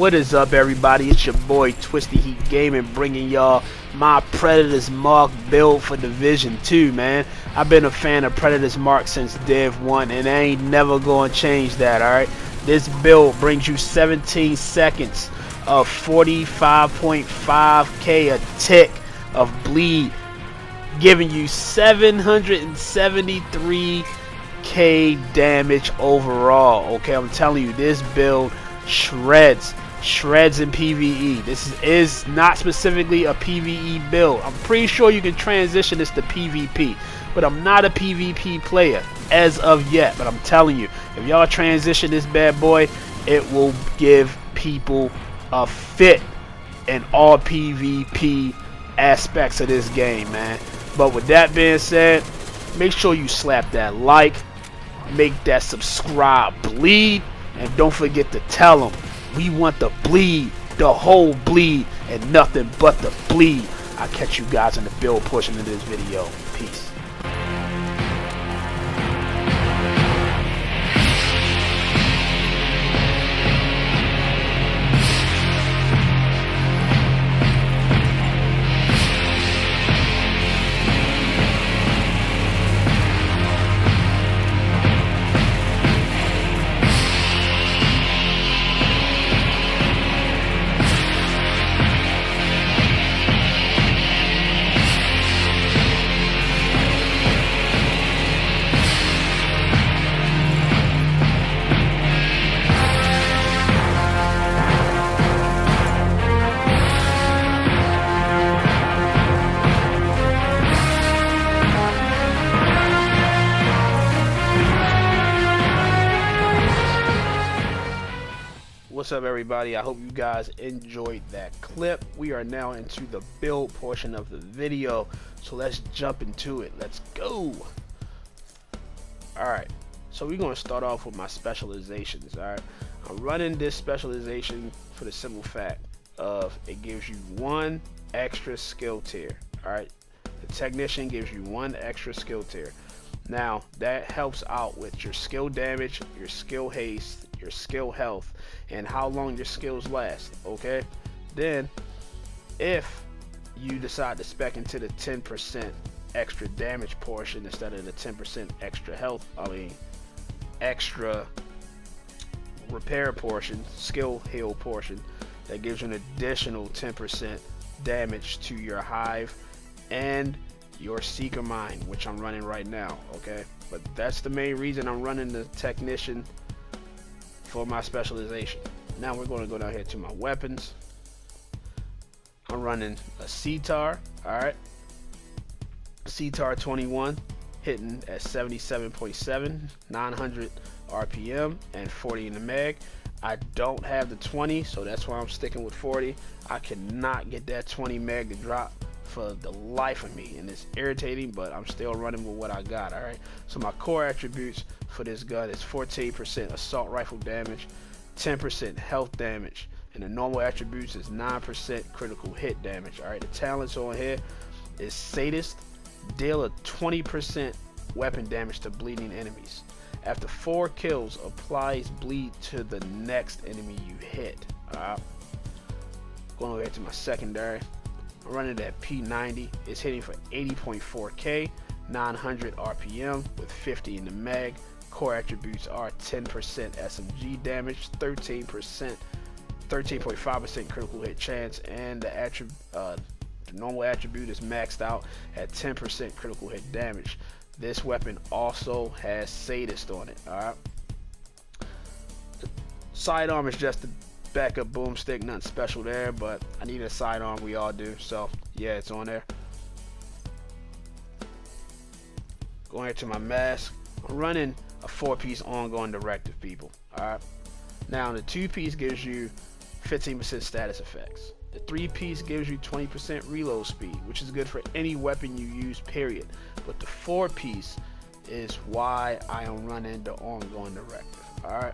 What is up, everybody? It's your boy Twisty Heat Gaming, bringing y'all my Predator's Mark build for Division 2, man. I've been a fan of Predator's Mark since Div 1, and I ain't never gonna change that, alright? This build brings you 17 seconds of 45.5k a tick of bleed, giving you 773k damage overall. Okay, I'm telling you, this build shreds in PvE. This is not specifically a PvE build. I'm pretty sure you can transition this to PvP, but I'm not a PvP player as of yet. But I'm telling you, if y'all transition this bad boy, it will give people a fit in all PvP aspects of this game, man. But with that being said, make sure you slap that like, make that subscribe bleed, and don't forget to tell them we want the bleed, the whole bleed, and nothing but the bleed. I'll catch you guys in the build portion of this video. Peace. What's up, everybody? I hope you guys enjoyed that clip. We are now into the build portion of the video, so let's jump into it. Let's go. Alright, so we're going to start off with my specializations. Alright, I'm running this specialization for the simple fact of it gives you one extra skill tier. Alright, the technician gives you one extra skill tier. Now that helps out with your skill damage, your skill haste, your skill health, and how long your skills last. Okay, then if you decide to spec into the 10% extra damage portion instead of the 10% extra health, extra repair portion, skill heal portion, that gives you an additional 10% damage to your hive and your seeker mine, which I'm running right now. Okay, but that's the main reason I'm running the technician for my specialization. Now we're going to go down here to my weapons. I'm running a CTAR. Alright, CTAR 21, hitting at 77.7, 900 RPM, and 40 in the mag. I don't have the 20, so that's why I'm sticking with 40. I cannot get that 20 mag to drop for the life of me, and it's irritating, but I'm still running with what I got. Alright, so my core attributes for this gun is 14% assault rifle damage, 10% health damage, and the normal attributes is 9% critical hit damage. Alright, the talents on here is Sadist, deal a 20% weapon damage to bleeding enemies. After 4 kills, applies bleed to the next enemy you hit. Alright, going over here to my secondary. I'm running that P90. It's hitting for 80.4k, 900 RPM with 50 in the mag. Core attributes are 10% SMG damage, 13.5% critical hit chance, and the normal attribute is maxed out at 10% critical hit damage. This weapon also has Sadist on it. Alright, sidearm is just a backup boomstick, nothing special there, but I need a sidearm, we all do, so yeah, it's on there. Going into my mask, I'm running a 4-piece ongoing directive, people. Alright, now the 2-piece gives you 15% status effects. The 3-piece gives you 20% reload speed, which is good for any weapon you use, period. But the 4-piece is why I am running the ongoing directive. Alright,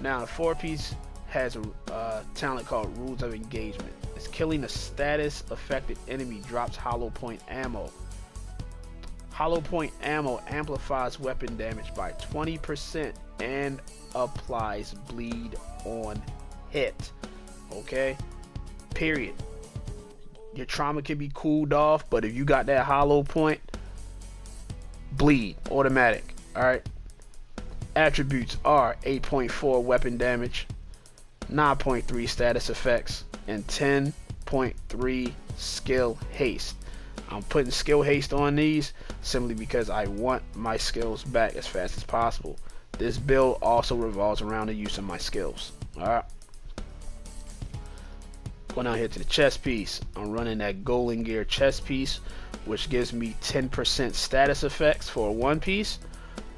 now the 4-piece has a talent called Rules of Engagement. It's killing a status affected enemy drops hollow point ammo. Hollow point ammo amplifies weapon damage by 20% and applies bleed on hit. okay? Period. Your trauma can be cooled off, but if you got that hollow point, bleed, automatic. Alright. Attributes are 8.4 weapon damage, 9.3 status effects, and 10.3 skill haste. I'm putting skill haste on these simply because I want my skills back as fast as possible. This build also revolves around the use of my skills. Alright. Going down here to the chest piece. I'm running that Golden Gear chest piece, which gives me 10% status effects for a one piece.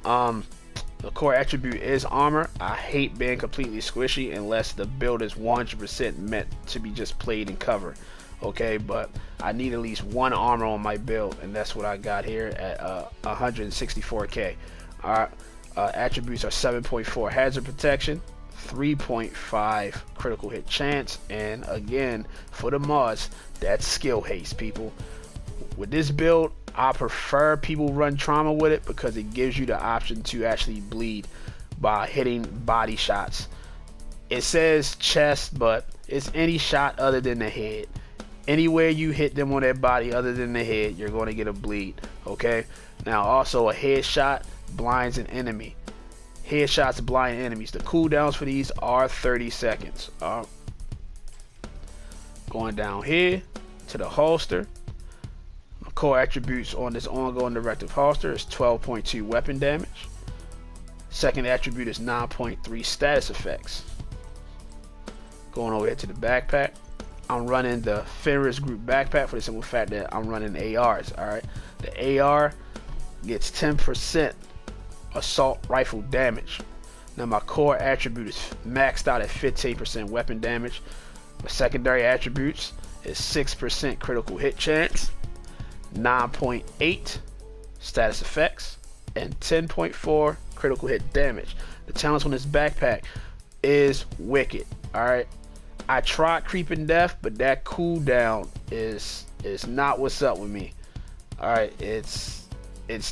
The core attribute is armor. I hate being completely squishy unless the build is 100% meant to be just played in cover. Okay, but I need at least one armor on my build, and that's what I got here at 164k. Alright, attributes are 7.4 hazard protection, 3.5 critical hit chance, and again, for the mods, that's skill haste, people. With this build, I prefer people run trauma with it because it gives you the option to actually bleed by hitting body shots. It says chest, but it's any shot other than the head. Anywhere you hit them on their body other than the head, you're going to get a bleed. Okay, now also a headshot blinds an enemy. Headshots blind enemies. The cooldowns for these are 30 seconds. Going down here to the holster. The core attributes on this ongoing directive holster is 12.2 weapon damage. Second attribute is 9.3 status effects. Going over here to the backpack. I'm running the Fenris group backpack for the simple fact that I'm running ARs. Alright, the AR gets 10% assault rifle damage. Now my core attribute is maxed out at 15% weapon damage. My secondary attributes is 6% critical hit chance, 9.8 status effects, and 10.4 critical hit damage. The challenge on this backpack is wicked. Alright, I tried creeping death, but that cooldown is not what's up with me. Alright, it's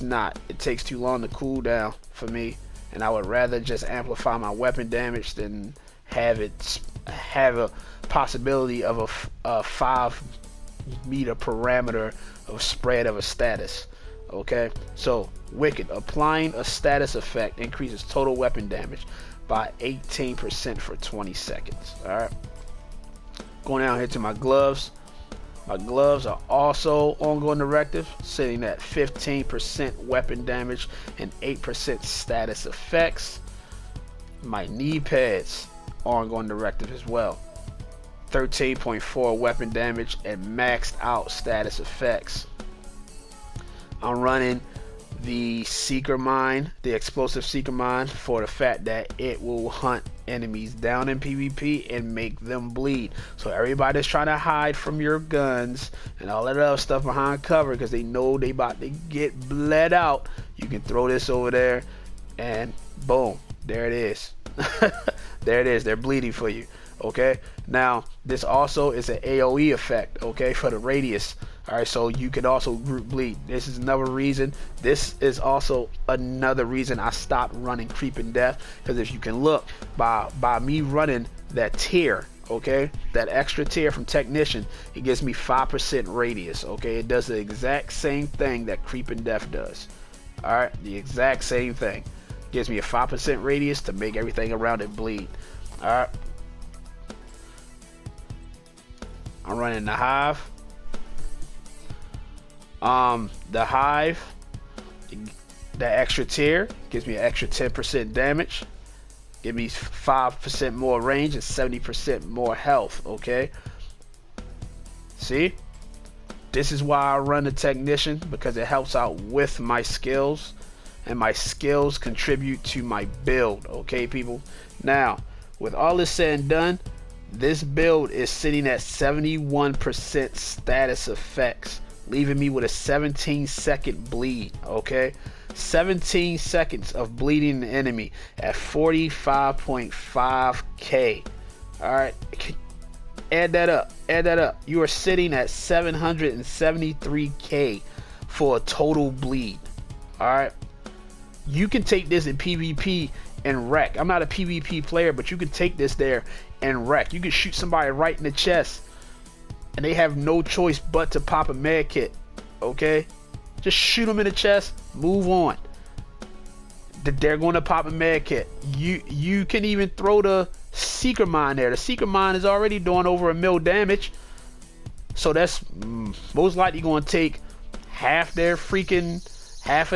not. It takes too long to cool down for me, and I would rather just amplify my weapon damage than have a possibility of a 5 meter parameter of spread of a status. Okay, so wicked. Applying a status effect increases total weapon damage by 18% for 20 seconds. Alright, going down here to my gloves. My gloves are also ongoing directive, sitting at 15% weapon damage and 8% status effects. My knee pads, ongoing directive as well, 13.4 weapon damage and maxed out status effects. I'm running the Seeker Mine, the explosive Seeker Mine, for the fact that it will hunt enemies down in PvP and make them bleed. So everybody's trying to hide from your guns and all that other stuff behind cover because they know they about to get bled out. You can throw this over there and boom, there it is. There it is. They're bleeding for you. Okay, now this also is an AoE effect, okay, for the radius. Alright, so you can also group bleed. This is another reason. This is also another reason I stopped running creeping death, because if you can look, by me running that tier, okay, that extra tier from technician, it gives me 5% radius. Okay, it does the exact same thing that creeping death does. Alright, the exact same thing. Gives me a 5% radius to make everything around it bleed. Alright, I'm running the hive. The hive, that extra tier gives me an extra 10% damage, give me 5% more range and 70% more health. Okay, see, this is why I run the technician, because it helps out with my skills, and my skills contribute to my build. Okay, people, now with all this said and done, this build is sitting at 71% status effects, leaving me with a 17-second bleed. Okay, 17 seconds of bleeding an enemy at 45.5k. Alright, add that up, you are sitting at 773k for a total bleed. Alright, you can take this in PvP and wreck. I'm not a PvP player, but you can take this there and wreck. You can shoot somebody right in the chest and they have no choice but to pop a med kit. Okay, just shoot them in the chest, move on. They're going to pop a med kit. You can even throw the seeker mine there. The seeker mine is already doing over 1 mil damage, so that's most likely going to take half of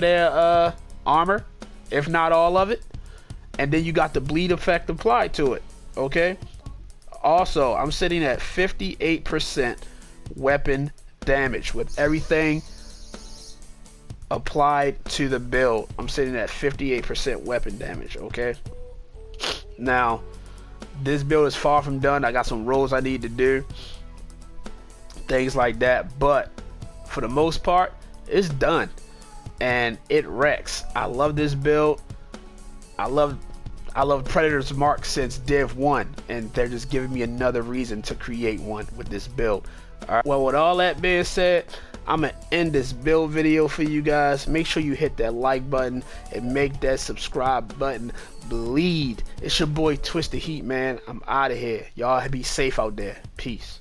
their armor, if not all of it. And then you got the bleed effect applied to it. Okay, also I'm sitting at 58% weapon damage with everything applied to the build. I'm sitting at 58% weapon damage. Okay, now this build is far from done. I got some rolls I need to do, things like that, but for the most part it's done and it wrecks. I love this build. I love Predator's Mark since Div 1, and they're just giving me another reason to create one with this build. Alright, well, with all that being said, I'm gonna end this build video for you guys. Make sure you hit that like button and make that subscribe button bleed. It's your boy Twisted Heat, man. I'm out of here. Y'all be safe out there. Peace.